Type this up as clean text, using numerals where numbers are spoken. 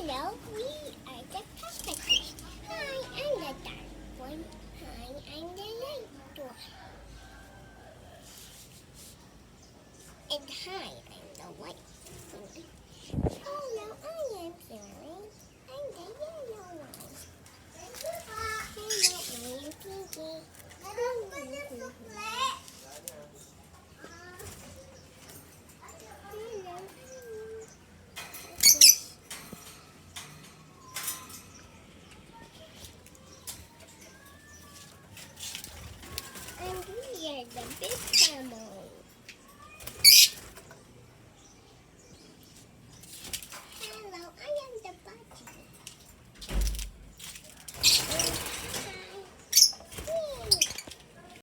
Hello, we are the cockatoos. Hi, I'm the dark one. Hi, I'm the light one. And hi, I'm the white one.